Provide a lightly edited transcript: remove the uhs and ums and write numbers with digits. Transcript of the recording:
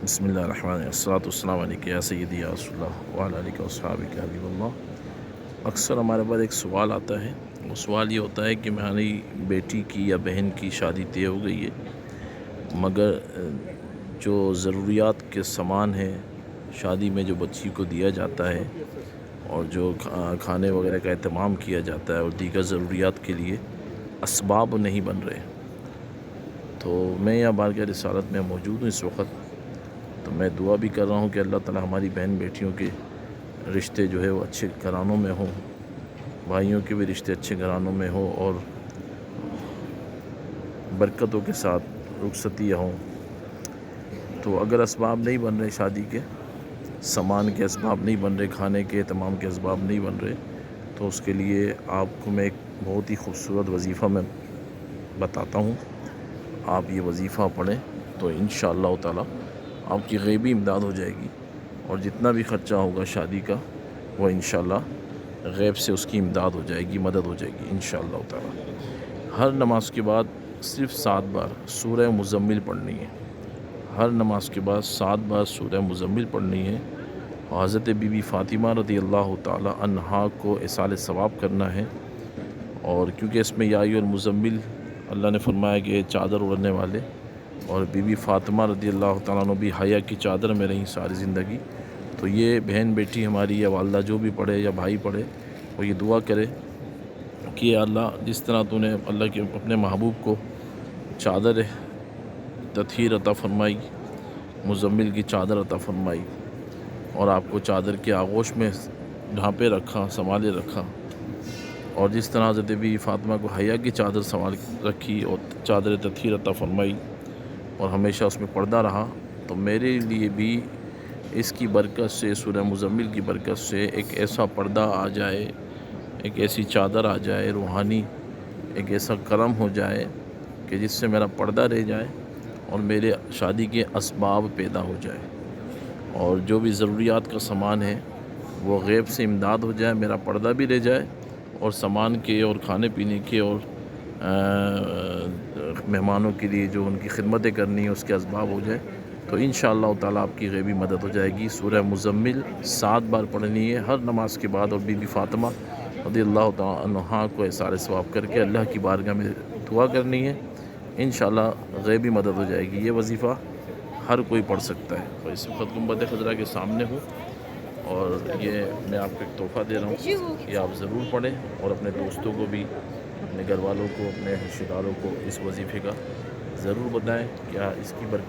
بسم اللہ الرحمن الرحیم الصلاۃ والسلام علیکم یا سیدی یا رسول اللہ وعلی آلہ و اصحابہ یا حبیب اللہ۔ اکثر ہمارے پاس ایک سوال آتا ہے، وہ سوال یہ ہوتا ہے کہ ہماری بیٹی کی یا بہن کی شادی طے ہو گئی ہے، مگر جو ضروریات کے سامان ہیں شادی میں جو بچی کو دیا جاتا ہے اور جو کھانے وغیرہ کا اہتمام کیا جاتا ہے اور دیگر ضروریات کے لیے اسباب نہیں بن رہے، تو میں یہاں بارگاہ رسالت میں موجود ہوں اس وقت، تو میں دعا بھی کر رہا ہوں کہ اللہ تعالیٰ ہماری بہن بیٹیوں کے رشتے جو ہے وہ اچھے گھرانوں میں ہوں، بھائیوں کے بھی رشتے اچھے گھرانوں میں ہوں اور برکتوں کے ساتھ رخصتیاں ہوں۔ تو اگر اسباب نہیں بن رہے شادی کے، سامان کے اسباب نہیں بن رہے، کھانے کے تمام کے اسباب نہیں بن رہے، تو اس کے لیے آپ کو میں ایک بہت ہی خوبصورت وظیفہ میں بتاتا ہوں، آپ یہ وظیفہ پڑھیں تو انشاءاللہ تعالیٰ آپ کی غیبی امداد ہو جائے گی، اور جتنا بھی خرچہ ہوگا شادی کا وہ انشاءاللہ غیب سے اس کی امداد ہو جائے گی، مدد ہو جائے گی انشاءاللہ تعالیٰ۔ ہر نماز کے بعد صرف 7 بار سورہ مزمل پڑھنی ہے، ہر نماز کے بعد 7 بار سورہ مزمل پڑھنی ہے، اور حضرت بی بی فاطمہ رضی اللہ تعالیٰ عنہا کو اصال ثواب کرنا ہے، اور کیونکہ اس میں یا ایھا المزمل اللہ نے فرمایا کہ چادر اوڑھنے والے، اور بی بی فاطمہ رضی اللہ تعالیٰ عنہ بھی حیا کی چادر میں رہیں ساری زندگی، تو یہ بہن بیٹی ہماری یا والدہ جو بھی پڑھے یا بھائی پڑھے وہ یہ دعا کرے کہ یا اللہ جس طرح تو نے اللہ کے اپنے محبوب کو چادر تطہیر عطا فرمائی، مزمل کی چادر عطا فرمائی، اور آپ کو چادر کے آغوش میں ڈھانپے رکھا، سنبھالے رکھا، اور جس طرح حضرت بی فاطمہ کو حیا کی چادر سنبھال رکھی اور چادر تطہیر عطا فرمائی اور ہمیشہ اس میں پردہ رہا، تو میرے لیے بھی اس کی برکت سے، سورہ مزمل کی برکت سے ایک ایسا پردہ آ جائے، ایک ایسی چادر آ جائے روحانی، ایک ایسا کرم ہو جائے کہ جس سے میرا پردہ رہ جائے اور میرے شادی کے اسباب پیدا ہو جائے، اور جو بھی ضروریات کا سامان ہے وہ غیب سے امداد ہو جائے، میرا پردہ بھی رہ جائے، اور سامان کے اور کھانے پینے کے اور مہمانوں کے لیے جو ان کی خدمتیں کرنی ہیں اس کے اسباب ہو جائے، تو انشاءاللہ تعالیٰ آپ کی غیبی مدد ہو جائے گی۔ سورہ مزمل 7 بار پڑھنی ہے ہر نماز کے بعد، اور بی بی فاطمہ رضی اللہ تعالیٰ عنہا کو اصال ثواب کر کے اللہ کی بارگاہ میں دعا کرنی ہے، انشاءاللہ غیبی مدد ہو جائے گی۔ یہ وظیفہ ہر کوئی پڑھ سکتا ہے، اور اس وقت گنبد خضرا کے سامنے ہوں، اور یہ میں آپ کو ایک تحفہ دے رہا ہوں، یہ آپ ضرور پڑھیں اور اپنے دوستوں کو بھی، اپنے گھر والوں کو، اپنے رشتہ داروں کو اس وظیفے کا ضرور بتائیں، کیا اس کی برکت